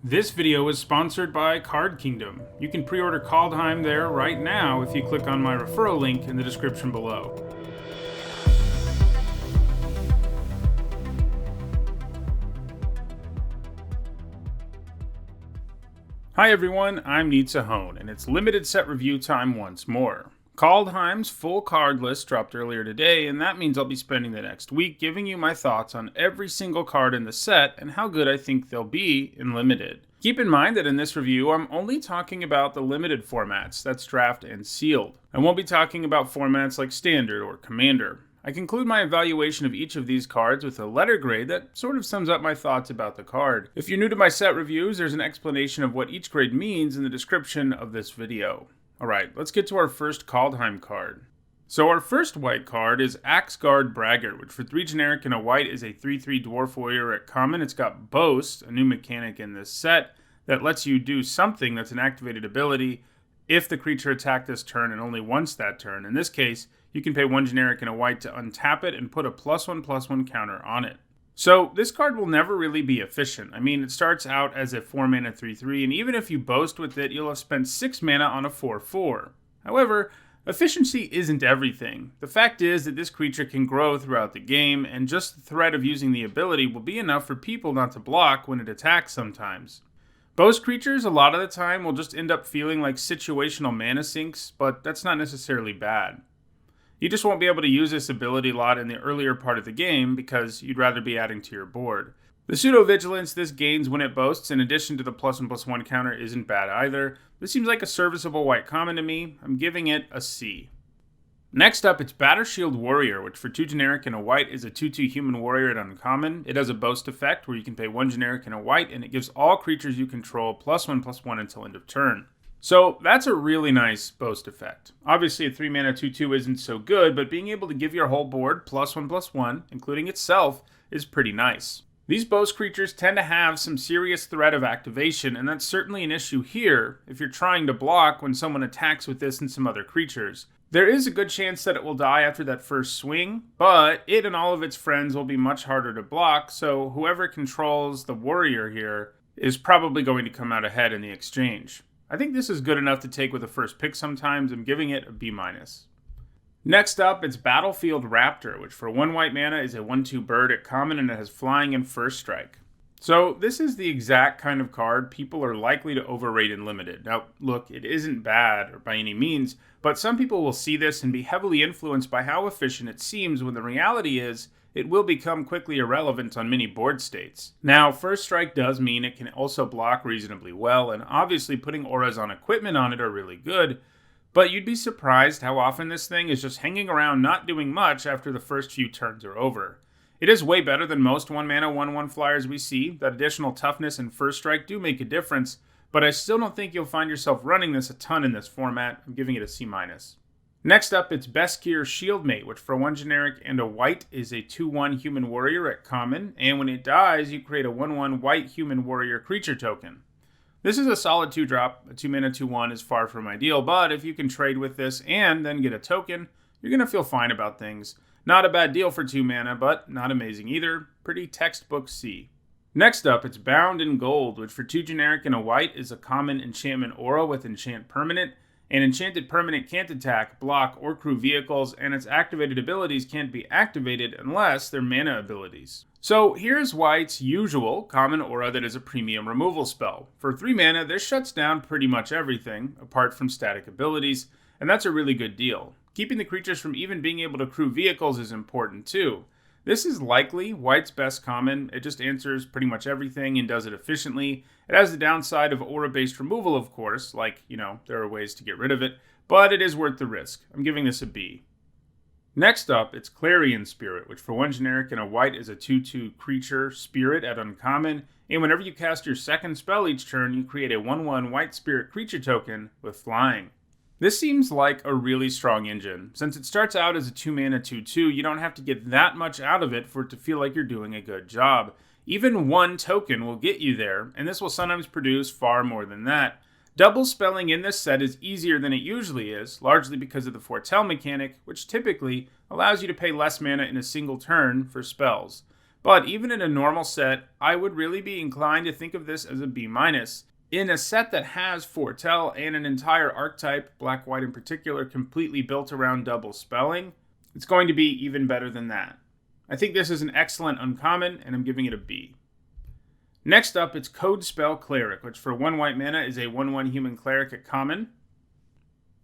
This video is sponsored by Card Kingdom. You can pre-order Kaldheim there right now if you click on my referral link in the description below. Hi everyone, I'm Nietzsche, and it's limited set review time once more. Kaldheim's full card list dropped earlier today, and that means I'll be spending the next week giving you my thoughts on every single card in the set and how good I think they'll be in limited. Keep in mind that in this review, I'm only talking about the limited formats, that's draft and sealed. I won't be talking about formats like standard or commander. I conclude my evaluation of each of these cards with a letter grade that sort of sums up my thoughts about the card. If you're new to my set reviews, there's an explanation of what each grade means in the description of this video. Alright, let's get to our first Kaldheim card. So our first white card is Guard Bragggart, which for 3 generic and a white is a 3/3 Dwarf Warrior at common. It's got Boast, a new mechanic in this set, that lets you do something that's an activated ability if the creature attacked this turn and only once that turn. In this case, you can pay 1 generic and a white to untap it and put a +1/+1 counter on it. So this card will never really be efficient. I mean, it starts out as a 4 mana 3/3, and even if you boast with it, you'll have spent 6 mana on a 4/4. However, efficiency isn't everything. The fact is that this creature can grow throughout the game, and just the threat of using the ability will be enough for people not to block when it attacks sometimes. Boast creatures, a lot of the time, will just end up feeling like situational mana sinks, but that's not necessarily bad. You just won't be able to use this ability a lot in the earlier part of the game because you'd rather be adding to your board. The pseudo-vigilance this gains when it boasts, in addition to the +1/+1 counter, isn't bad either. This seems like a serviceable white common to me. I'm giving it a C. Next up, it's Battershield Warrior, which for 2 generic and a white is a 2/2 human warrior at uncommon. It has a boast effect where you can pay 1 generic and a white, and it gives all creatures you control +1/+1 until end of turn. So that's a really nice boast effect. Obviously a 3 mana 2/2 isn't so good, but being able to give your whole board +1/+1, including itself, is pretty nice. These boast creatures tend to have some serious threat of activation, and that's certainly an issue here if you're trying to block when someone attacks with this and some other creatures. There is a good chance that it will die after that first swing, but it and all of its friends will be much harder to block, so whoever controls the warrior here is probably going to come out ahead in the exchange. I think this is good enough to take with a first pick sometimes. I'm giving it a B-. Next up, it's Battlefield Raptor, which for 1 white mana is a 1/2 bird at common and it has flying and first strike. So this is the exact kind of card people are likely to overrate in limited. Now, look, it isn't bad or by any means, but some people will see this and be heavily influenced by how efficient it seems when the reality is it will become quickly irrelevant on many board states. Now, first strike does mean it can also block reasonably well, and obviously putting auras on equipment on it are really good, but you'd be surprised how often this thing is just hanging around not doing much after the first few turns are over. It is way better than most 1 mana 1/1 flyers we see. That additional toughness and first strike do make a difference, but I still don't think you'll find yourself running this a ton in this format. I'm giving it a C-. Next up, it's Beskir Shieldmate, which for 1 generic and a white is a 2/1 human warrior at common, and when it dies, you create a 1/1 white human warrior creature token. This is a solid 2-drop. A 2 mana 2/1 is far from ideal, but if you can trade with this and then get a token, you're going to feel fine about things. Not a bad deal for 2 mana, but not amazing either. Pretty textbook C. Next up, it's Bound in Gold, which for 2 generic and a white is a common enchantment aura with Enchant Permanent. An Enchanted Permanent can't attack, block, or crew vehicles, and its activated abilities can't be activated unless they're mana abilities. So here's White's usual common aura that is a premium removal spell. For 3 mana, this shuts down pretty much everything, apart from static abilities, and that's a really good deal. Keeping the creatures from even being able to crew vehicles is important too. This is likely White's best common. It just answers pretty much everything and does it efficiently. It has the downside of aura-based removal, of course, like, there are ways to get rid of it, but it is worth the risk. I'm giving this a B. Next up, it's Clarion Spirit, which for 1 generic and a white is a 2/2 creature spirit at uncommon, and whenever you cast your second spell each turn, you create a 1/1 white spirit creature token with flying. This seems like a really strong engine. Since it starts out as a 2 mana 2/2, you don't have to get that much out of it for it to feel like you're doing a good job. Even 1 token will get you there, and this will sometimes produce far more than that. Double spelling in this set is easier than it usually is, largely because of the foretell mechanic, which typically allows you to pay less mana in a single turn for spells. But even in a normal set, I would really be inclined to think of this as a B-. In a set that has Foretell and an entire archetype, black-white in particular, completely built around double spelling, it's going to be even better than that. I think this is an excellent uncommon, and I'm giving it a B. Next up, it's Code Spell Cleric, which for 1 white mana is a 1/1 human cleric at common.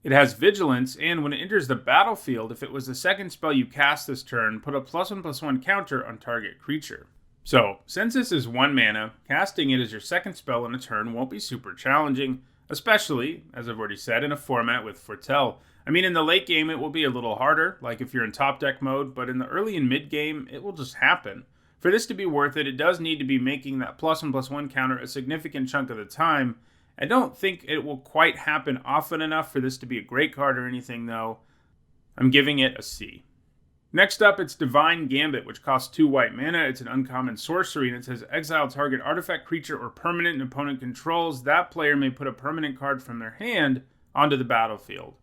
It has Vigilance, and when it enters the battlefield, if it was the second spell you cast this turn, put a +1/+1 counter on target creature. So, since this is 1 mana, casting it as your second spell in a turn won't be super challenging, especially, as I've already said, in a format with Foretell. I mean, in the late game it will be a little harder, like if you're in top deck mode, but in the early and mid game, it will just happen. For this to be worth it, it does need to be making that +1/+1 counter a significant chunk of the time. I don't think it will quite happen often enough for this to be a great card or anything, though. I'm giving it a C. Next up, it's Divine Gambit, which costs 2 white mana. It's an uncommon sorcery, and it says exile target artifact, creature, or permanent an opponent controls. That player may put a permanent card from their hand onto the battlefield.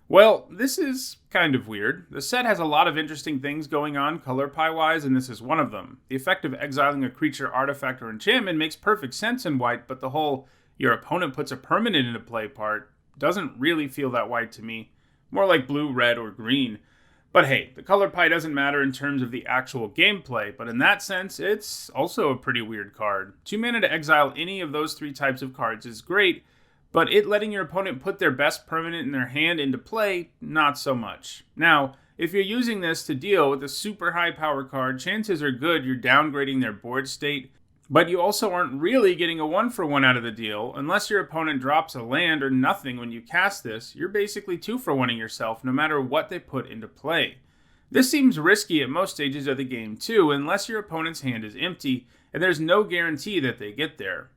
Well, this is kind of weird. The set has a lot of interesting things going on color pie-wise, and this is one of them. The effect of exiling a creature, artifact, or enchantment makes perfect sense in white, but the whole your opponent puts a permanent into play part doesn't really feel that white to me. More like blue, red, or green. But hey, the color pie doesn't matter in terms of the actual gameplay, but in that sense, it's also a pretty weird card. 2 mana to exile any of those 3 types of cards is great, but it letting your opponent put their best permanent in their hand into play, not so much. Now, if you're using this to deal with a super high power card, chances are good you're downgrading their board state, but you also aren't really getting a 1-for-1 out of the deal. Unless your opponent drops a land or nothing when you cast this, you're basically 2-for-1ing yourself no matter what they put into play. This seems risky at most stages of the game too, unless your opponent's hand is empty, and there's no guarantee that they get there.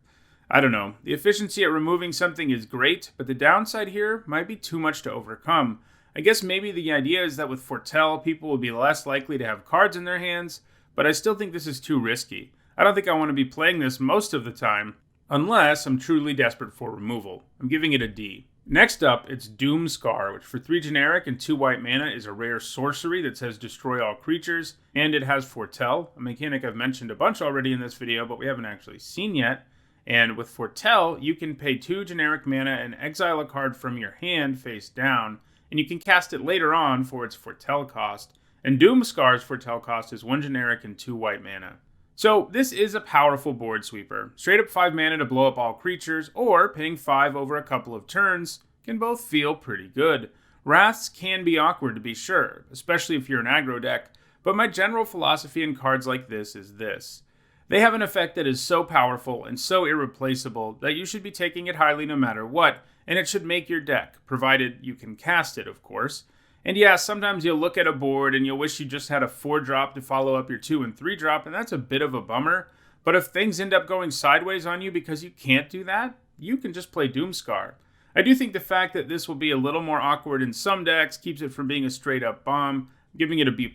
I don't know, the efficiency at removing something is great, but the downside here might be too much to overcome. I guess maybe the idea is that with Foretell, people will be less likely to have cards in their hands, but I still think this is too risky. I don't think I want to be playing this most of the time, unless I'm truly desperate for removal. I'm giving it a D. Next up, it's Doomscar, which for 3 generic and 2 white mana is a rare sorcery that says destroy all creatures, and it has Foretell, a mechanic I've mentioned a bunch already in this video, but we haven't actually seen yet. And with Foretell, you can pay 2 generic mana and exile a card from your hand face down, and you can cast it later on for its Foretell cost. And Doomscar's Foretell cost is 1 generic and 2 white mana. So this is a powerful board sweeper. Straight up 5 mana to blow up all creatures, or paying 5 over a couple of turns can both feel pretty good. Wraths can be awkward to be sure, especially if you're an aggro deck, but my general philosophy in cards like this is this. They have an effect that is so powerful and so irreplaceable that you should be taking it highly no matter what, and it should make your deck, provided you can cast it, of course. And yeah, sometimes you'll look at a board and you'll wish you just had a 4-drop to follow up your 2 and 3-drop, and that's a bit of a bummer. But if things end up going sideways on you because you can't do that, you can just play Doomscar. I do think the fact that this will be a little more awkward in some decks keeps it from being a straight-up bomb, giving it a B+,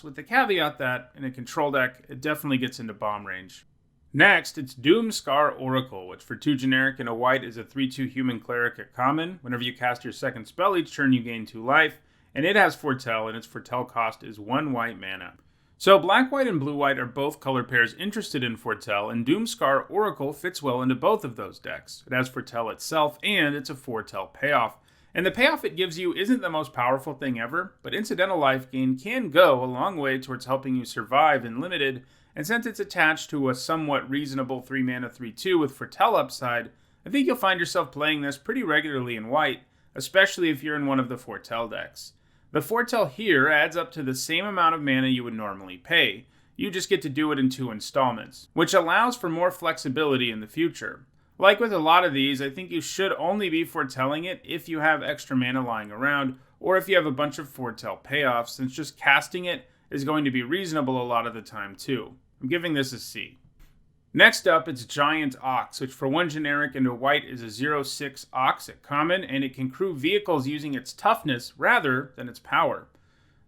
with the caveat that in a control deck, it definitely gets into bomb range. Next, it's Doomscar Oracle, which for 2 generic and a white is a 3/2 human cleric at common. Whenever you cast your second spell each turn, you gain 2 life. And it has Foretell, and its Foretell cost is 1 white mana. So black-white and blue-white are both color pairs interested in Foretell, and Doomscar Oracle fits well into both of those decks. It has Foretell itself, and it's a Foretell payoff. And the payoff it gives you isn't the most powerful thing ever, but incidental life gain can go a long way towards helping you survive in Limited, and since it's attached to a somewhat reasonable 3 mana 3/2 with Foretell upside, I think you'll find yourself playing this pretty regularly in white, especially if you're in one of the Foretell decks. The Foretell here adds up to the same amount of mana you would normally pay. You just get to do it in 2 installments, which allows for more flexibility in the future. Like with a lot of these, I think you should only be foretelling it if you have extra mana lying around, or if you have a bunch of Foretell payoffs, since just casting it is going to be reasonable a lot of the time too. I'm giving this a C. Next up, it's Giant Ox, which for 1 generic and a white is a 0/6 Ox at common, and it can crew vehicles using its toughness rather than its power.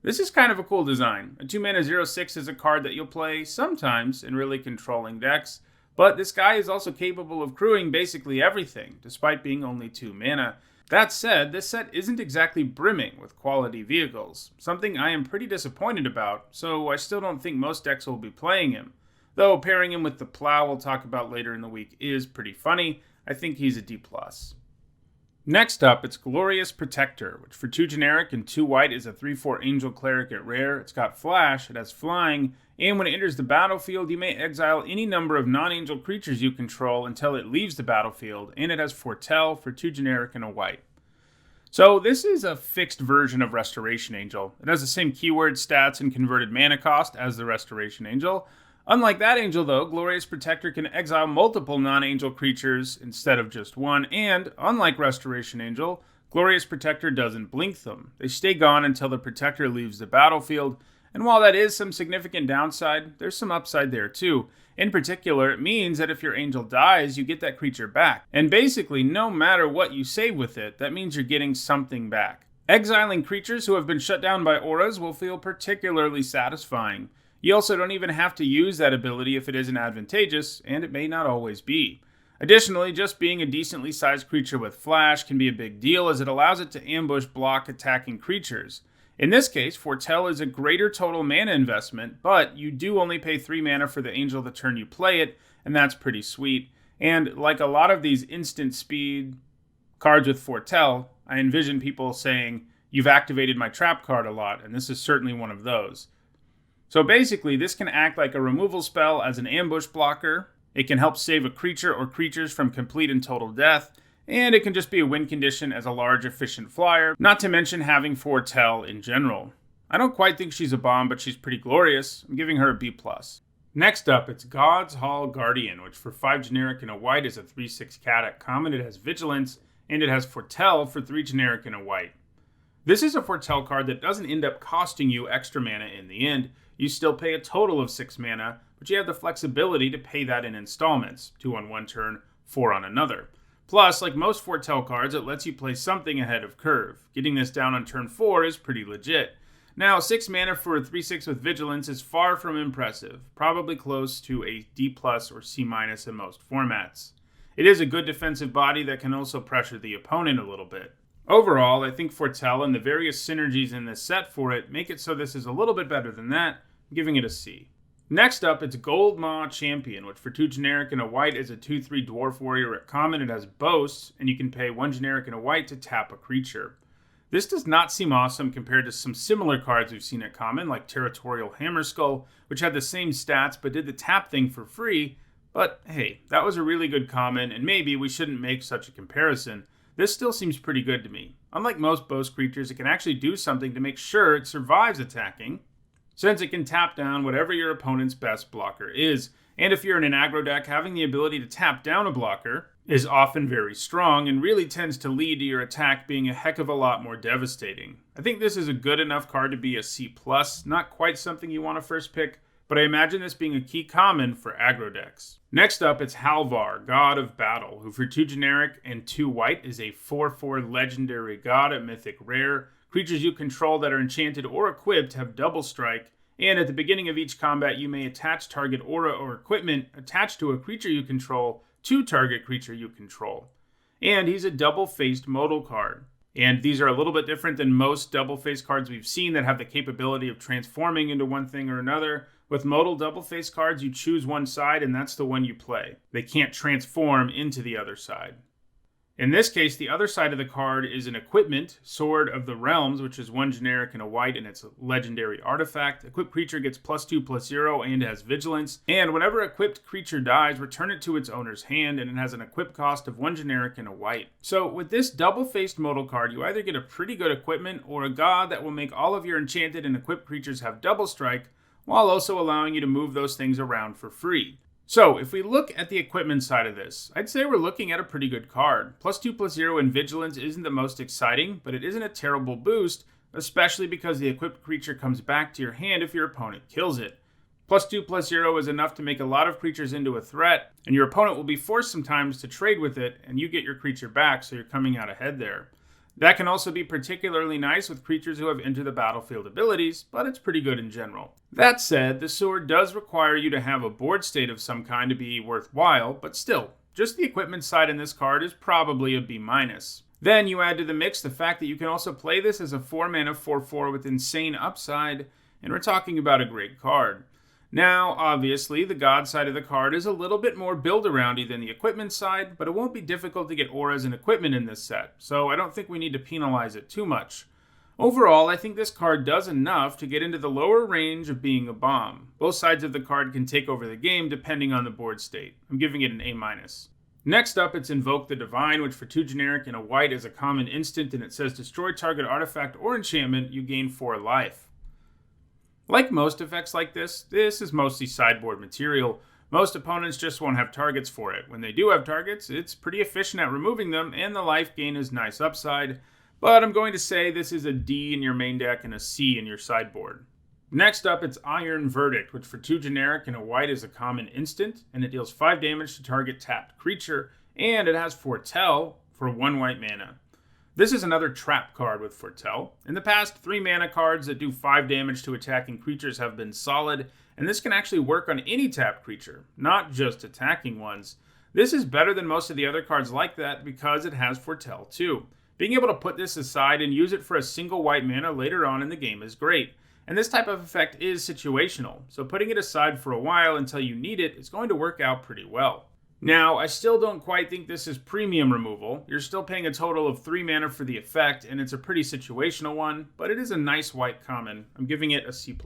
This is kind of a cool design. A 2 mana 0/6 is a card that you'll play sometimes in really controlling decks, but this guy is also capable of crewing basically everything, despite being only 2 mana. That said, this set isn't exactly brimming with quality vehicles, something I am pretty disappointed about, so I still don't think most decks will be playing him. Though pairing him with the Plow we'll talk about later in the week is pretty funny, I think he's a D+. Next up, it's Glorious Protector, which for 2 generic and 2 white is a 3/4 Angel Cleric at rare. It's got flash, it has flying, and when it enters the battlefield, you may exile any number of non-angel creatures you control until it leaves the battlefield, and it has Foretell for 2 generic and a white. So this is a fixed version of Restoration Angel. It has the same keyword, stats, and converted mana cost as the Restoration Angel. Unlike that angel, though, Glorious Protector can exile multiple non-angel creatures instead of just one, and, unlike Restoration Angel, Glorious Protector doesn't blink them. They stay gone until the Protector leaves the battlefield, and while that is some significant downside, there's some upside there too. In particular, it means that if your angel dies, you get that creature back. And basically, no matter what you save with it, that means you're getting something back. Exiling creatures who have been shut down by auras will feel particularly satisfying. You also don't even have to use that ability if it isn't advantageous, and it may not always be. Additionally, just being a decently sized creature with flash can be a big deal as it allows it to ambush block attacking creatures. In this case, Foretell is a greater total mana investment, but you do only pay 3 mana for the angel the turn you play it, and that's pretty sweet. And like a lot of these instant speed cards with Foretell, I envision people saying, "You've activated my trap card a lot," and this is certainly one of those. So basically, this can act like a removal spell as an ambush blocker, it can help save a creature or creatures from complete and total death, and it can just be a win condition as a large efficient flyer, not to mention having Foretell in general. I don't quite think she's a bomb, but she's pretty glorious. I'm giving her a B+. Next up, it's God's Hall Guardian, which for 5 generic and a white is a 3/6 cat at common. It has Vigilance, and it has Foretell for 3 generic and a white. This is a Foretell card that doesn't end up costing you extra mana in the end. You still pay a total of 6 mana, but you have the flexibility to pay that in installments, 2 on one turn, 4 on another. Plus, like most Foretell cards, it lets you play something ahead of curve. Getting this down on turn 4 is pretty legit. Now, 6 mana for a 3/6 with Vigilance is far from impressive, probably close to a D+ or C- in most formats. It is a good defensive body that can also pressure the opponent a little bit. Overall, I think Foretell and the various synergies in this set for it make it so this is a little bit better than that, giving it a C. Next up, it's Goldmaw Champion, which for 2 generic and a white is a 2/3 Dwarf Warrior at common. It has Boast, and you can pay 1 generic and a white to tap a creature. This does not seem awesome compared to some similar cards we've seen at common, like Territorial Hammerskull, which had the same stats but did the tap thing for free. But hey, that was a really good common, and maybe we shouldn't make such a comparison. This still seems pretty good to me. Unlike most Boast creatures, it can actually do something to make sure it survives attacking, since it can tap down whatever your opponent's best blocker is. And if you're in an aggro deck, having the ability to tap down a blocker is often very strong and really tends to lead to your attack being a heck of a lot more devastating. I think this is a good enough card to be a C+, not quite something you want to first pick, but I imagine this being a key common for aggro decks. Next up, it's Halvar, God of Battle, who for 2 generic and 2 white is a 4/4 legendary god at mythic rare. Creatures you control that are enchanted or equipped have double strike, and at the beginning of each combat you may attach target aura or equipment attached to a creature you control to target creature you control. And he's a double-faced modal card. And these are a little bit different than most double-faced cards we've seen that have the capability of transforming into one thing or another. With modal double-faced cards, you choose one side and that's the one you play. They can't transform into the other side. In this case, the other side of the card is an equipment, Sword of the Realms, which is 1 generic and a white, and it's a legendary artifact. Equipped creature gets +2/+0 and has Vigilance. And whenever equipped creature dies, return it to its owner's hand, and it has an equip cost of 1 generic and a white. So with this double-faced modal card, you either get a pretty good equipment or a god that will make all of your enchanted and equipped creatures have double strike, while also allowing you to move those things around for free. So, if we look at the equipment side of this, I'd say we're looking at a pretty good card. +2/+0 in Vigilance isn't the most exciting, but it isn't a terrible boost, especially because the equipped creature comes back to your hand if your opponent kills it. +2/+0 is enough to make a lot of creatures into a threat, and your opponent will be forced sometimes to trade with it, and you get your creature back, so you're coming out ahead there. That can also be particularly nice with creatures who have Enter the Battlefield abilities, but it's pretty good in general. That said, the sword does require you to have a board state of some kind to be worthwhile, but still, just the equipment side in this card is probably a B-. Then you add to the mix the fact that you can also play this as a 4-mana 4/4 with insane upside, and we're talking about a great card. Now, obviously, the god side of the card is a little bit more build-aroundy than the equipment side, but it won't be difficult to get auras and equipment in this set, so I don't think we need to penalize it too much. Overall, I think this card does enough to get into the lower range of being a bomb. Both sides of the card can take over the game depending on the board state. I'm giving it an A-. Next up, it's Invoke the Divine, which for 2 generic and a white is a common instant, and it says destroy target artifact or enchantment, you gain 4 life. Like most effects like this is mostly sideboard material. Most opponents just won't have targets for it. When they do have targets, it's pretty efficient at removing them, and the life gain is nice upside. But I'm going to say this is a D in your main deck and a C in your sideboard. Next up, it's Iron Verdict, which for 2 generic and a white is a common instant, and it deals 5 damage to target tapped creature, and it has Foretell for 1 white mana. This is another trap card with Foretell. In the past, 3 mana cards that do 5 damage to attacking creatures have been solid, and this can actually work on any tapped creature, not just attacking ones. This is better than most of the other cards like that because it has Foretell too. Being able to put this aside and use it for a single white mana later on in the game is great. And this type of effect is situational, so putting it aside for a while until you need it is going to work out pretty well. Now, I still don't quite think this is premium removal. You're still paying a total of 3 mana for the effect, and it's a pretty situational one, but it is a nice white common. I'm giving it a C+.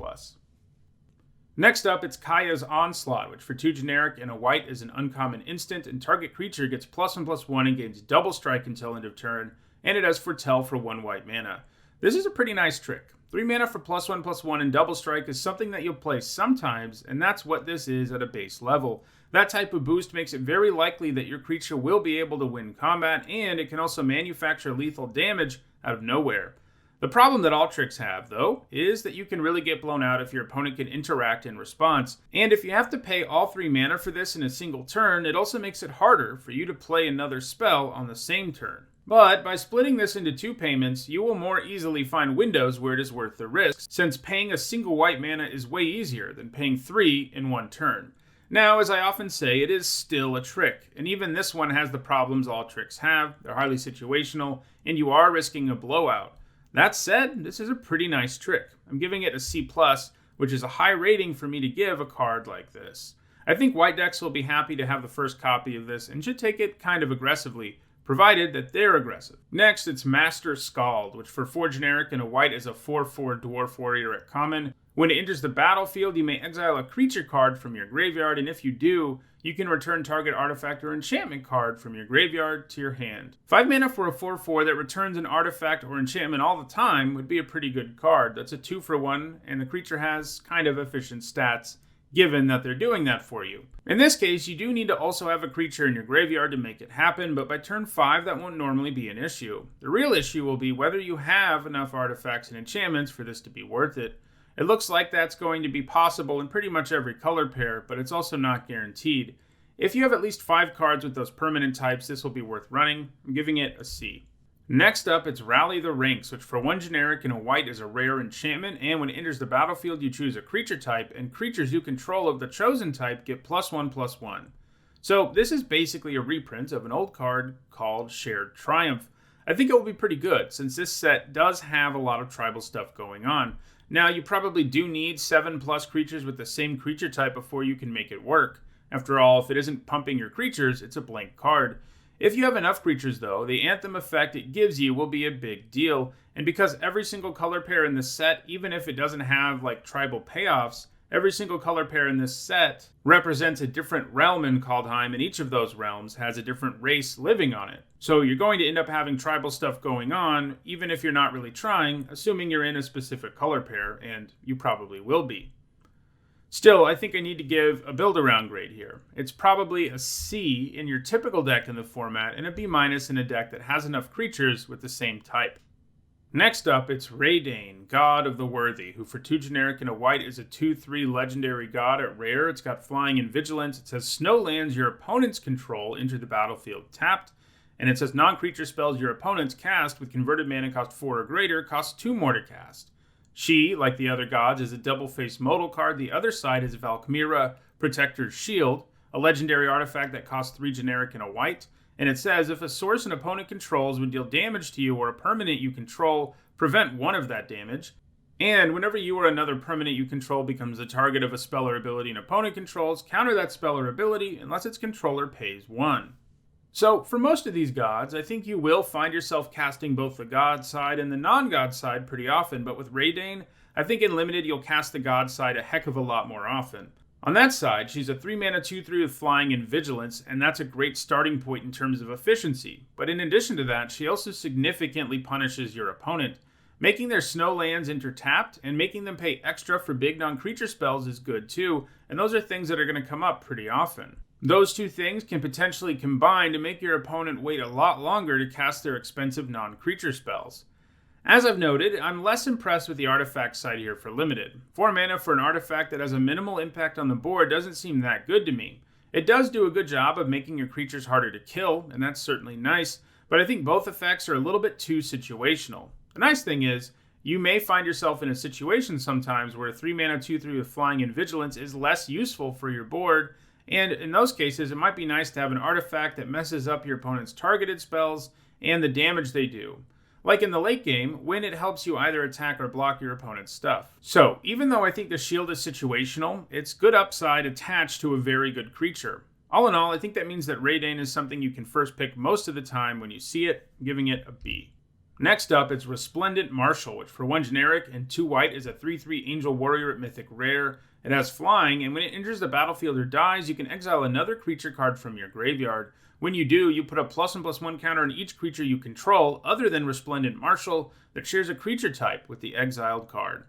Next up, it's Kaya's Onslaught, which for 2 generic and a white is an uncommon instant, and target creature gets +1/+1 and gains double strike until end of turn, and it has Foretell for 1 white mana. This is a pretty nice trick. 3 mana for +1/+1 and double strike is something that you'll play sometimes, and that's what this is at a base level. That type of boost makes it very likely that your creature will be able to win combat, and it can also manufacture lethal damage out of nowhere. The problem that all tricks have, though, is that you can really get blown out if your opponent can interact in response, and if you have to pay all 3 mana for this in a single turn, it also makes it harder for you to play another spell on the same turn. But by splitting this into 2 payments, you will more easily find windows where it is worth the risk, since paying a single white mana is way easier than paying 3 in 1 turn. Now, as I often say, it is still a trick, and even this one has the problems all tricks have. They're highly situational, and you are risking a blowout. That said, this is a pretty nice trick. I'm giving it a C+, which is a high rating for me to give a card like this. I think white decks will be happy to have the first copy of this and should take it kind of aggressively, provided that they're aggressive. Next, it's Masterscald, which for 4 generic and a white is a 4/4 Dwarf Warrior at common. When it enters the battlefield, you may exile a creature card from your graveyard, and if you do, you can return target artifact or enchantment card from your graveyard to your hand. 5 mana for a 4/4 that returns an artifact or enchantment all the time would be a pretty good card. That's a 2-for-1, and the creature has kind of efficient stats, given that they're doing that for you. In this case, you do need to also have a creature in your graveyard to make it happen, but by turn 5, that won't normally be an issue. The real issue will be whether you have enough artifacts and enchantments for this to be worth it. It looks like that's going to be possible in pretty much every color pair, but it's also not guaranteed. If you have at least 5 cards with those permanent types, this will be worth running. I'm giving it a C. Next up, it's Rally the Ranks, which for 1 generic and a white is a rare enchantment, and when it enters the battlefield, you choose a creature type, and creatures you control of the chosen type get +1/+1. So this is basically a reprint of an old card called Shared Triumph. I think it will be pretty good, since this set does have a lot of tribal stuff going on. Now, you probably do need 7+ creatures with the same creature type before you can make it work. After all, if it isn't pumping your creatures, it's a blank card. If you have enough creatures, though, the Anthem effect it gives you will be a big deal, and because every single color pair in this set, even if it doesn't have like tribal payoffs, every single color pair in this set represents a different realm in Kaldheim, and each of those realms has a different race living on it. So you're going to end up having tribal stuff going on, even if you're not really trying, assuming you're in a specific color pair, and you probably will be. Still, I think I need to give a build-around grade here. It's probably a C in your typical deck in the format, and a B- in a deck that has enough creatures with the same type. Next up, it's Raydane, God of the Worthy, who for 2 generic and a white is a 2/3 legendary god at rare. It's got flying and vigilance. It says snow lands your opponent's control enter the battlefield tapped, and it says non-creature spells your opponents cast with converted mana cost 4 or greater cost 2 more to cast. She, like the other gods, is a double-faced modal card. The other side is Valkmira, Protector's Shield. a legendary artifact that costs 3 generic and a white. And it says, if a source an opponent controls would deal damage to you or a permanent you control, prevent 1 of that damage. And whenever you or another permanent you control becomes the target of a spell or ability an opponent controls, counter that spell or ability unless its controller pays 1. So, for most of these gods, I think you will find yourself casting both the god side and the non-god side pretty often, but with Raydane, I think in Limited you'll cast the god side a heck of a lot more often. On that side, she's a 3-mana 2/3 with flying and vigilance, and that's a great starting point in terms of efficiency. But in addition to that, she also significantly punishes your opponent. Making their snow lands intertapped and making them pay extra for big non-creature spells is good too, and those are things that are going to come up pretty often. Those two things can potentially combine to make your opponent wait a lot longer to cast their expensive non-creature spells. As I've noted, I'm less impressed with the artifact side here for Limited. 4 mana for an artifact that has a minimal impact on the board doesn't seem that good to me. It does do a good job of making your creatures harder to kill, and that's certainly nice, but I think both effects are a little bit too situational. The nice thing is, you may find yourself in a situation sometimes where a 3-mana 2/3 with flying and vigilance is less useful for your board, and in those cases, it might be nice to have an artifact that messes up your opponent's targeted spells and the damage they do. Like in the late game, when it helps you either attack or block your opponent's stuff. So, even though I think the shield is situational, it's good upside attached to a very good creature. All in all, I think that means that Raydane is something you can first pick most of the time when you see it, giving it a B. Next up, it's Resplendent Marshal, which for 1 generic and 2 white is a 3/3 Angel Warrior at Mythic Rare. It has flying, and when it enters the battlefield or dies, you can exile another creature card from your graveyard. When you do, you put a +1/+1 counter on each creature you control, other than Resplendent Marshal, that shares a creature type with the exiled card.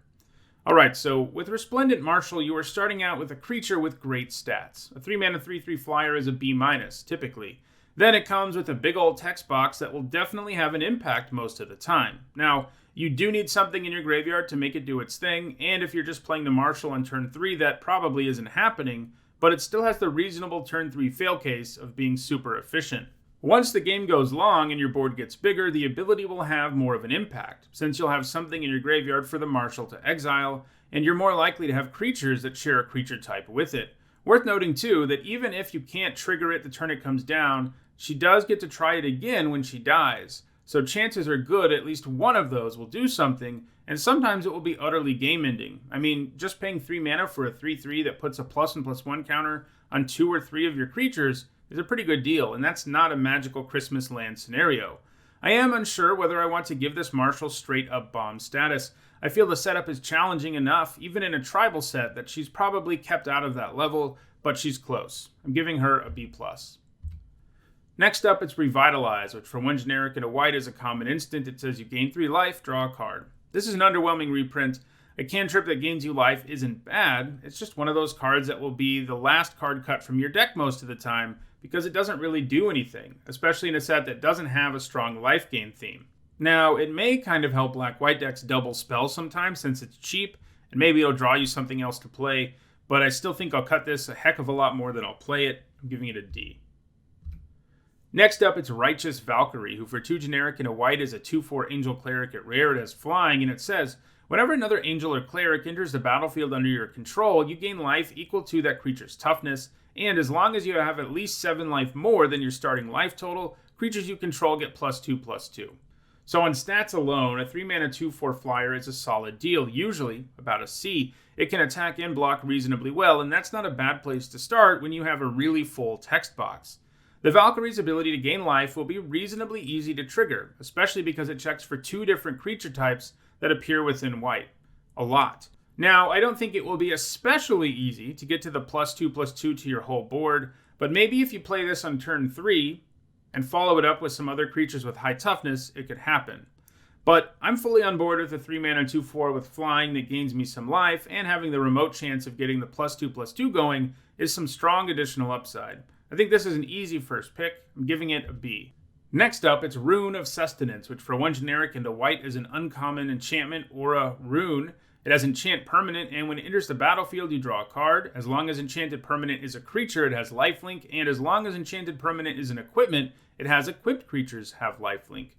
Alright, so with Resplendent Marshal, you are starting out with a creature with great stats. A 3-mana 3/3 flyer is a B-, typically. Then it comes with a big old text box that will definitely have an impact most of the time. Now, you do need something in your graveyard to make it do its thing, and if you're just playing the Marshal on turn 3, that probably isn't happening, but it still has the reasonable turn 3 fail case of being super efficient. Once the game goes long and your board gets bigger, the ability will have more of an impact, since you'll have something in your graveyard for the Marshal to exile, and you're more likely to have creatures that share a creature type with it. Worth noting too, that even if you can't trigger it the turn it comes down, she does get to try it again when she dies, so chances are good at least one of those will do something, and sometimes it will be utterly game-ending. I mean, just paying 3 mana for a 3/3 that puts a +1/+1 counter on 2 or 3 of your creatures is a pretty good deal, and that's not a magical Christmas land scenario. I am unsure whether I want to give this Marshal straight-up bomb status. I feel the setup is challenging enough, even in a tribal set, that she's probably kept out of that level, but she's close. I'm giving her a B+. Next up, it's Revitalize, which for 1 generic and a white is a common instant. It says you gain 3 life, draw a card. This is an underwhelming reprint. A cantrip that gains you life isn't bad. It's just one of those cards that will be the last card cut from your deck most of the time because it doesn't really do anything, especially in a set that doesn't have a strong life gain theme. Now, it may kind of help black-white decks double spells sometimes since it's cheap, and maybe it'll draw you something else to play, but I still think I'll cut this a heck of a lot more than I'll play it. I'm giving it a D. Next up, it's Righteous Valkyrie, who for 2 generic and a white is a 2/4 Angel Cleric at rare. It has flying, and it says, whenever another Angel or Cleric enters the battlefield under your control, you gain life equal to that creature's toughness, and as long as you have at least 7 life more than your starting life total, creatures you control get +2/+2. So on stats alone, a 3-mana 2/4 flyer is a solid deal, usually about a C. It can attack and block reasonably well, and that's not a bad place to start when you have a really full text box. The Valkyrie's ability to gain life will be reasonably easy to trigger, especially because it checks for 2 different creature types that appear within white. A lot. Now, I don't think it will be especially easy to get to the +2/+2 to your whole board, but maybe if you play this on turn 3 and follow it up with some other creatures with high toughness, it could happen. But I'm fully on board with a 3-mana 2/4 with flying that gains me some life, and having the remote chance of getting the +2/+2 going is some strong additional upside. I think this is an easy first pick. I'm giving it a B. Next up, it's Rune of Sustenance, which for 1 generic and a white is an uncommon enchantment or a rune. It has Enchant Permanent, and when it enters the battlefield, you draw a card. As long as Enchanted Permanent is a creature, it has lifelink, and as long as Enchanted Permanent is an equipment, it has equipped creatures have lifelink.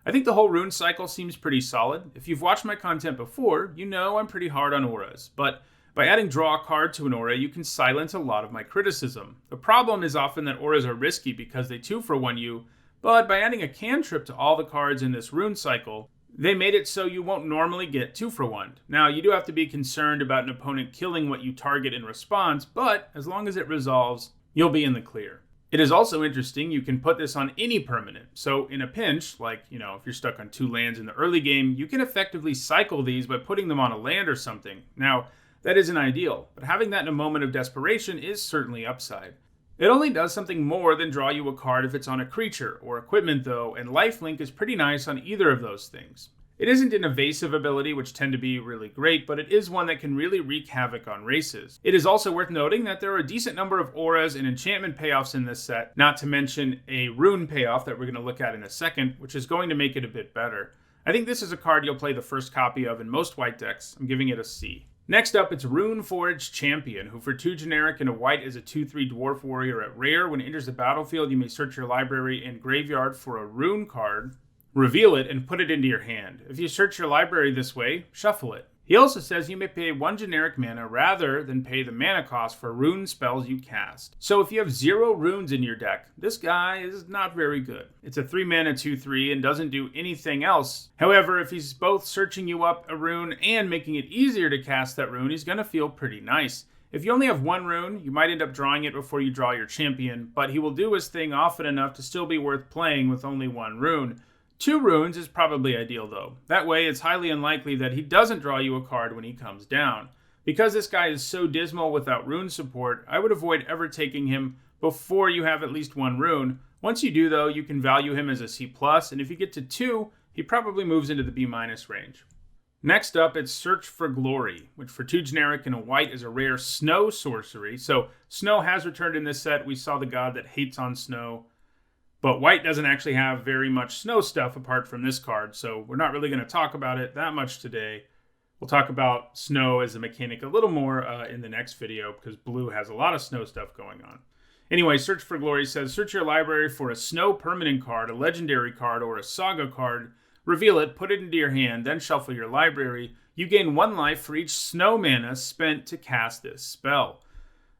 I think the whole rune cycle seems pretty solid. If you've watched my content before, you know I'm pretty hard on auras, but By adding draw a card to an aura, you can silence a lot of my criticism. The problem is often that auras are risky because they 2-for-1 you, but by adding a cantrip to all the cards in this rune cycle, they made it so you won't normally get 2-for-1. Now, you do have to be concerned about an opponent killing what you target in response, but as long as it resolves, you'll be in the clear. It is also interesting, you can put this on any permanent. So in a pinch, like, if you're stuck on 2 lands in the early game, you can effectively cycle these by putting them on a land or something. Now, that isn't ideal, but having that in a moment of desperation is certainly upside. It only does something more than draw you a card if it's on a creature or equipment though, and lifelink is pretty nice on either of those things. It isn't an evasive ability, which tend to be really great, but it is one that can really wreak havoc on races. It is also worth noting that there are a decent number of auras and enchantment payoffs in this set, not to mention a rune payoff that we're going to look at in a second, which is going to make it a bit better. I think this is a card you'll play the first copy of in most white decks. I'm giving it a C. Next up, it's Runeforged Champion, who for 2 generic and a white is a 2/3 dwarf warrior at rare. When it enters the battlefield, you may search your library and graveyard for a rune card, reveal it, and put it into your hand. If you search your library this way, shuffle it. He also says you may pay 1 generic mana rather than pay the mana cost for rune spells you cast. So if you have 0 runes in your deck, this guy is not very good. It's a 3 mana 2/3 and doesn't do anything else. However, if he's both searching you up a rune and making it easier to cast that rune, he's going to feel pretty nice. If you only have 1 rune, you might end up drawing it before you draw your champion, but he will do his thing often enough to still be worth playing with only 1 rune. 2 runes is probably ideal though. That way it's highly unlikely that he doesn't draw you a card when he comes down. Because this guy is so dismal without rune support, I would avoid ever taking him before you have at least 1 rune. Once you do though, you can value him as a C+, and if you get to 2, he probably moves into the B- range. Next up, it's Search for Glory, which for 2 generic and a white is a rare snow sorcery. So snow has returned in this set. We saw the god that hates on snow. But white doesn't actually have very much snow stuff apart from this card, so we're not really going to talk about it that much today. We'll talk about snow as a mechanic a little more in the next video, because blue has a lot of snow stuff going on. Anyway, Search for Glory says, search your library for a snow permanent card, a legendary card, or a saga card. Reveal it, put it into your hand, then shuffle your library. You gain 1 life for each snow mana spent to cast this spell.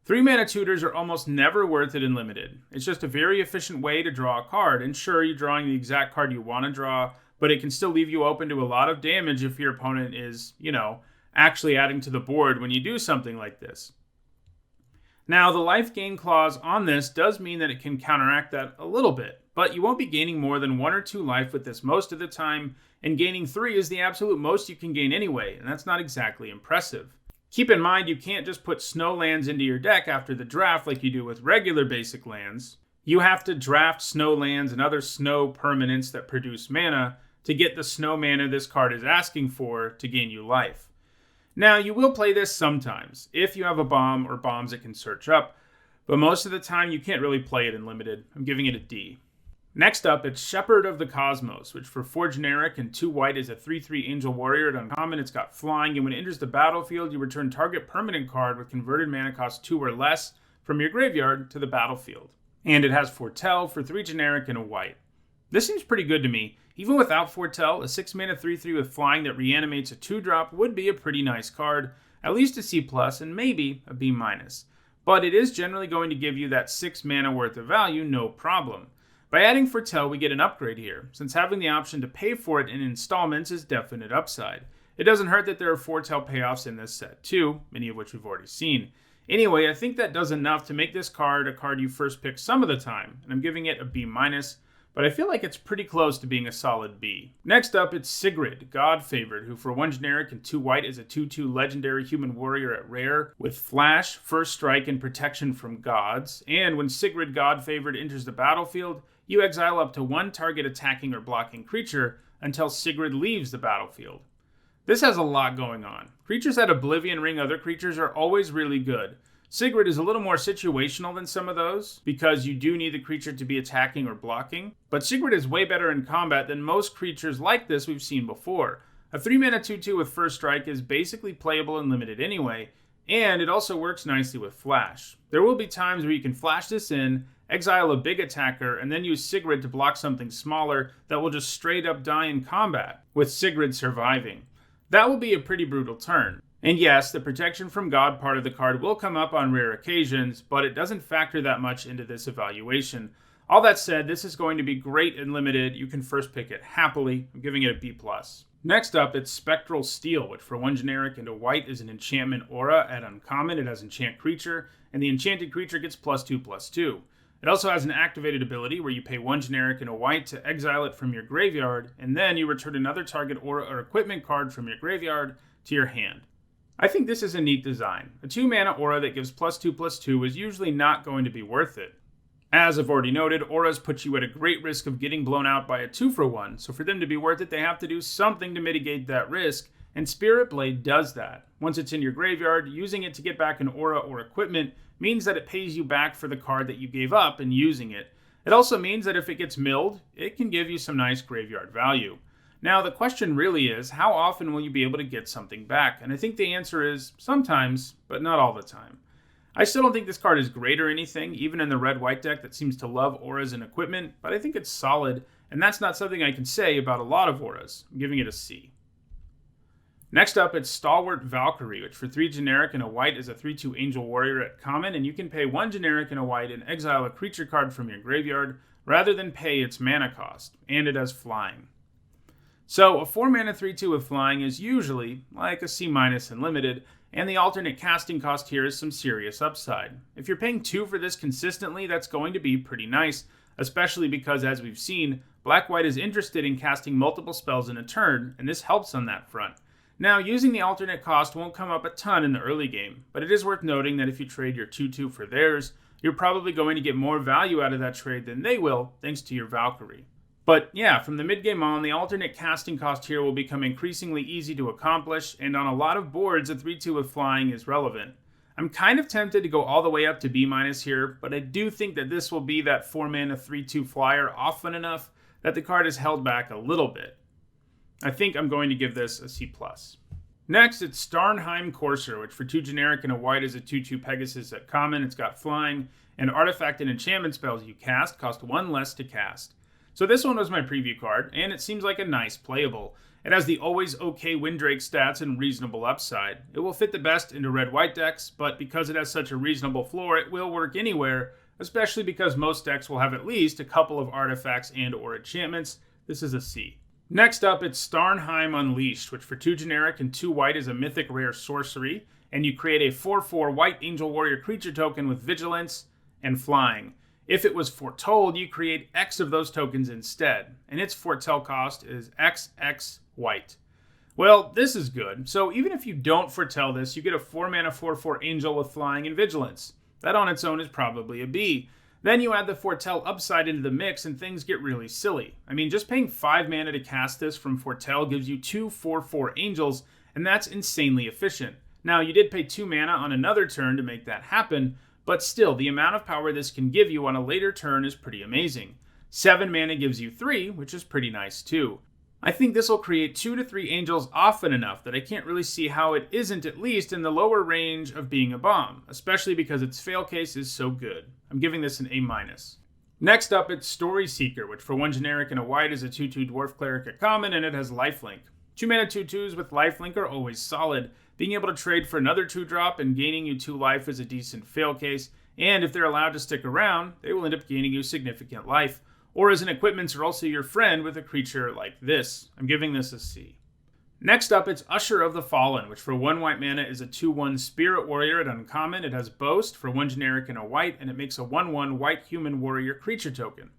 3 mana tutors are almost never worth it in Limited. It's just a very efficient way to draw a card, and sure, you're drawing the exact card you want to draw, but it can still leave you open to a lot of damage if your opponent is, actually adding to the board when you do something like this. Now, the life gain clause on this does mean that it can counteract that a little bit, but you won't be gaining more than 1 or 2 life with this most of the time, and gaining 3 is the absolute most you can gain anyway, and that's not exactly impressive. Keep in mind, you can't just put snow lands into your deck after the draft like you do with regular basic lands. You have to draft snow lands and other snow permanents that produce mana to get the snow mana this card is asking for to gain you life. Now, you will play this sometimes, if you have a bomb or bombs it can search up, but most of the time you can't really play it in Limited. I'm giving it a D. Next up, it's Shepherd of the Cosmos, which for 4 generic and 2 white is a 3/3 Angel Warrior. At uncommon, it's got flying, and when it enters the battlefield, you return target permanent card with converted mana cost 2 or less from your graveyard to the battlefield. And it has Foretell for 3 generic and a white. This seems pretty good to me. Even without Foretell, a 6 mana 3/3 with flying that reanimates a 2-drop would be a pretty nice card, at least a C+, and maybe a B-. But it is generally going to give you that 6 mana worth of value, no problem. By adding Foretell, we get an upgrade here, since having the option to pay for it in installments is definite upside. It doesn't hurt that there are Foretell payoffs in this set too, many of which we've already seen. Anyway, I think that does enough to make this card a card you first pick some of the time, and I'm giving it a B-, but I feel like it's pretty close to being a solid B. Next up, it's Sigrid, God Favorite, who for 1 generic and 2 white is a 2/2 legendary human warrior at rare, with flash, first strike, and protection from gods. And when Sigrid, God Favorite enters the battlefield, you exile up to 1 target attacking or blocking creature until Sigrid leaves the battlefield. This has a lot going on. Creatures that Oblivion Ring other creatures are always really good. Sigrid is a little more situational than some of those, because you do need the creature to be attacking or blocking, but Sigrid is way better in combat than most creatures like this we've seen before. A 3 mana 2/2 with first strike is basically playable and limited anyway, and it also works nicely with flash. There will be times where you can flash this in, exile a big attacker, and then use Sigrid to block something smaller that will just straight up die in combat, with Sigrid surviving. That will be a pretty brutal turn. And yes, the protection from God part of the card will come up on rare occasions, but it doesn't factor that much into this evaluation. All that said, this is going to be great and limited. You can first pick it happily. I'm giving it a B+. Next up, it's Spectral Steel, which for 1 generic and a white is an enchantment aura at uncommon. It has enchant creature, and the enchanted creature gets +2/+2. It also has an activated ability where you pay 1 generic and a white to exile it from your graveyard, and then you return another target aura or equipment card from your graveyard to your hand. I think this is a neat design. A 2-mana aura that gives +2/+2 is usually not going to be worth it. As I've already noted, auras put you at a great risk of getting blown out by a 2-for-1, so for them to be worth it, they have to do something to mitigate that risk, and Spirit Blade does that. Once it's in your graveyard, using it to get back an aura or equipment means that it pays you back for the card that you gave up in using it. It also means that if it gets milled, it can give you some nice graveyard value. Now, the question really is, how often will you be able to get something back? And I think the answer is sometimes, but not all the time. I still don't think this card is great or anything, even in the red-white deck that seems to love auras and equipment, but I think it's solid, and that's not something I can say about a lot of auras. I'm giving it a C. Next up, it's Stalwart Valkyrie, which for 3 generic and a white is a 3/2 Angel Warrior at common, and you can pay 1 generic and a white and exile a creature card from your graveyard rather than pay its mana cost, and it has flying. So, a 4-mana 3/2 with flying is usually like a C- in limited, and the alternate casting cost here is some serious upside. If you're paying 2 for this consistently, that's going to be pretty nice, especially because, as we've seen, Black-White is interested in casting multiple spells in a turn, and this helps on that front. Now, using the alternate cost won't come up a ton in the early game, but it is worth noting that if you trade your 2/2 for theirs, you're probably going to get more value out of that trade than they will, thanks to your Valkyrie. But yeah, from the mid-game on, the alternate casting cost here will become increasingly easy to accomplish, and on a lot of boards, a 3/2 with flying is relevant. I'm kind of tempted to go all the way up to B- here, but I do think that this will be that 4-mana 3/2 flyer often enough that the card is held back a little bit. I think I'm going to give this a C+. Next, it's Starlightheim Courser, which for 2 generic and a white is a 2/2 Pegasus at common. It's got flying, and artifact and enchantment spells you cast cost 1 less to cast. So this one was my preview card, and it seems like a nice playable. It has the always okay Windrake stats and reasonable upside. It will fit the best into red-white decks, but because it has such a reasonable floor, it will work anywhere, especially because most decks will have at least a couple of artifacts and or enchantments. This is a C. Next up, it's Starlightheim Unleashed, which for 2 generic and 2 white is a mythic rare sorcery, and you create a 4/4 white Angel Warrior creature token with vigilance and flying. If it was foretold, you create X of those tokens instead, and its foretell cost is XX white. Well, this is good. So even if you don't foretell this, you get a 4-mana 4/4 Angel with flying and vigilance. That on its own is probably a B. Then you add the foretell upside into the mix and things get really silly. I mean, just paying 5 mana to cast this from foretell gives you 2 4/4 Angels, and that's insanely efficient. Now, you did pay 2 mana on another turn to make that happen, but still, the amount of power this can give you on a later turn is pretty amazing. 7 mana gives you 3, which is pretty nice too. I think this will create 2 to 3 Angels often enough that I can't really see how it isn't at least in the lower range of being a bomb, especially because its fail case is so good. I'm giving this an A-. Next up, it's Storyseeker, which for 1 generic and a white is a 2/2 Dwarf Cleric at common, and it has lifelink. 2-mana 2/2s with lifelink are always solid. Being able to trade for another 2-drop and gaining you 2 life is a decent fail case, and if they're allowed to stick around, they will end up gaining you significant life. Auras and equipments are also your friend with a creature like this. I'm giving this a C. Next up, it's Usher of the Fallen, which for 1 white mana is a 2/1 Spirit Warrior at uncommon. It has Boast for 1 generic and a white, and it makes a 1/1 white human warrior creature token.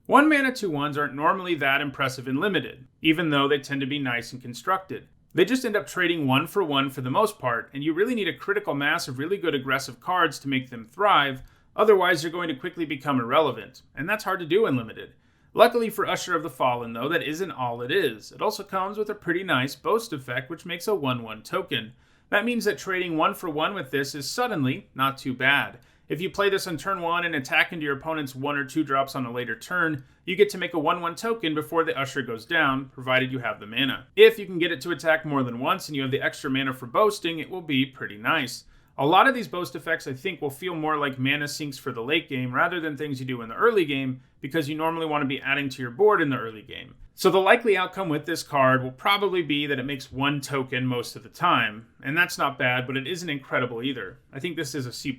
1 mana 2/1s aren't normally that impressive in limited, even though they tend to be nice and constructed. They just end up trading 1 for 1 for the most part, and you really need a critical mass of really good aggressive cards to make them thrive, otherwise you're going to quickly become irrelevant, and that's hard to do in limited. Luckily for Usher of the Fallen, though, that isn't all it is. It also comes with a pretty nice Boast effect, which makes a 1/1 token. That means that trading 1 for 1 with this is suddenly not too bad. If you play this on turn 1 and attack into your opponent's 1 or 2 drops on a later turn, you get to make a 1/1 token before the Usher goes down, provided you have the mana. If you can get it to attack more than once and you have the extra mana for boasting, it will be pretty nice. A lot of these boast effects I think will feel more like mana sinks for the late game rather than things you do in the early game, because you normally want to be adding to your board in the early game. So the likely outcome with this card will probably be that it makes 1 token most of the time, and that's not bad, but it isn't incredible either. I think this is a C+.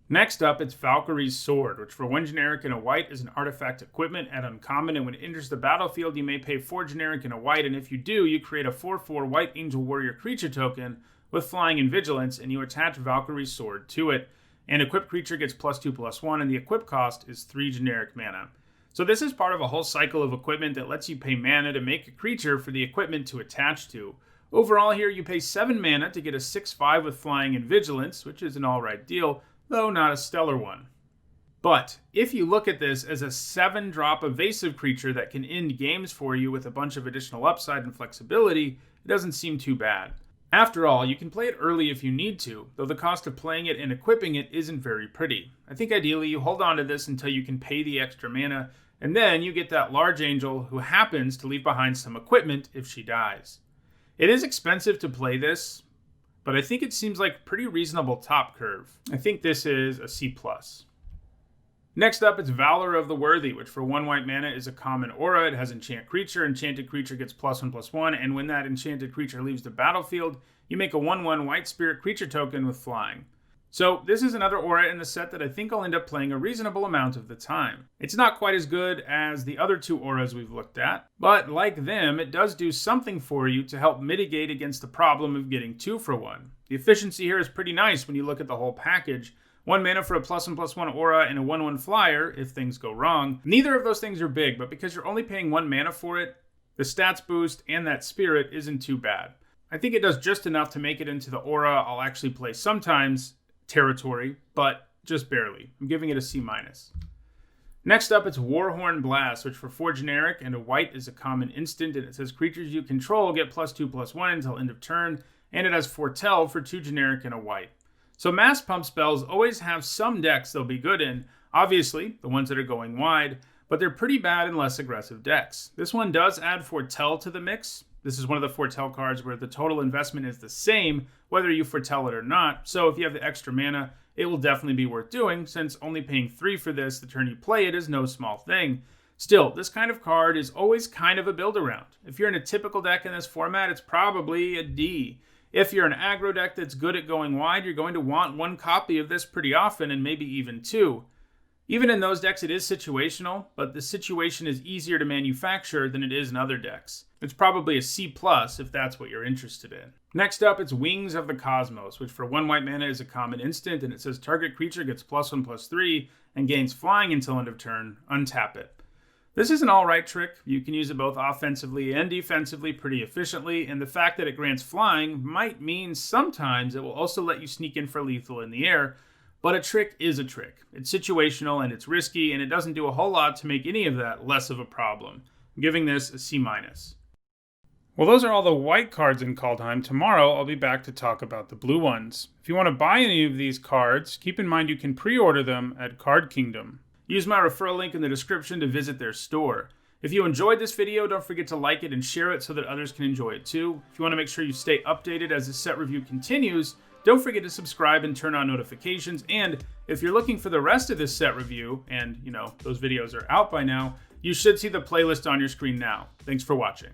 Next up, it's Valkyries Sword, which for 1 generic and a white is an artifact equipment at uncommon, and when it enters the battlefield you may pay 4 generic and a white, and if you do, you create a 4/4 white Angel Warrior creature token with flying and vigilance, and you attach Valkyries Sword to it. An equipped creature gets +2/+1, and the equip cost is 3 generic mana. So this is part of a whole cycle of equipment that lets you pay mana to make a creature for the equipment to attach to. Overall here, you pay 7 mana to get a 6/5 with flying and vigilance, which is an alright deal, though not a stellar one. But if you look at this as a 7-drop evasive creature that can end games for you with a bunch of additional upside and flexibility, it doesn't seem too bad. After all, you can play it early if you need to, though the cost of playing it and equipping it isn't very pretty. I think ideally you hold on to this until you can pay the extra mana, and then you get that large angel who happens to leave behind some equipment if she dies. It is expensive to play this, but I think it seems like pretty reasonable top curve. I think this is a C+. Next up, it's Valor of the Worthy, which for 1 white mana is a common aura. It has enchant creature. Enchanted creature gets +1/+1, and when that enchanted creature leaves the battlefield, you make a 1/1 white spirit creature token with flying. So this is another aura in the set that I think I'll end up playing a reasonable amount of the time. It's not quite as good as the other 2 auras we've looked at, but like them, it does do something for you to help mitigate against the problem of getting 2 for 1. The efficiency here is pretty nice when you look at the whole package. 1 mana for a +1/+1 aura and a 1/1 flyer if things go wrong. Neither of those things are big, but because you're only paying 1 mana for it, the stats boost and that spirit isn't too bad. I think it does just enough to make it into the aura I'll actually play sometimes territory, but just barely. I'm giving it a C-. Next up, it's Warhorn Blast, which for 4 generic and a white is a common instant, and it says creatures you control get +2/+1 until end of turn, and it has Foretell for 2 generic and a white. So mass pump spells always have some decks they'll be good in, obviously the ones that are going wide, but they're pretty bad in less aggressive decks. This one does add Foretell to the mix. This is one of the Foretell cards where the total investment is the same whether you foretell it or not, so if you have the extra mana, it will definitely be worth doing, since only paying 3 for this the turn you play it is no small thing. Still, this kind of card is always kind of a build-around. If you're in a typical deck in this format, it's probably a D. If you're an aggro deck that's good at going wide, you're going to want 1 copy of this pretty often, and maybe even 2. Even in those decks, it is situational, but the situation is easier to manufacture than it is in other decks. It's probably a C+ if that's what you're interested in. Next up, it's Wings of the Cosmos, which for 1 white mana is a common instant, and it says target creature gets +1/+3 and gains flying until end of turn. Untap it. This is an alright trick. You can use it both offensively and defensively pretty efficiently, and the fact that it grants flying might mean sometimes it will also let you sneak in for lethal in the air, but a trick is a trick. It's situational and it's risky, and it doesn't do a whole lot to make any of that less of a problem. I'm giving this a C-. Well, those are all the white cards in Kaldheim. Tomorrow, I'll be back to talk about the blue ones. If you want to buy any of these cards, keep in mind you can pre-order them at Card Kingdom. Use my referral link in the description to visit their store. If you enjoyed this video, don't forget to like it and share it so that others can enjoy it too. If you want to make sure you stay updated as the set review continues, don't forget to subscribe and turn on notifications. And if you're looking for the rest of this set review, and those videos are out by now, you should see the playlist on your screen now. Thanks for watching.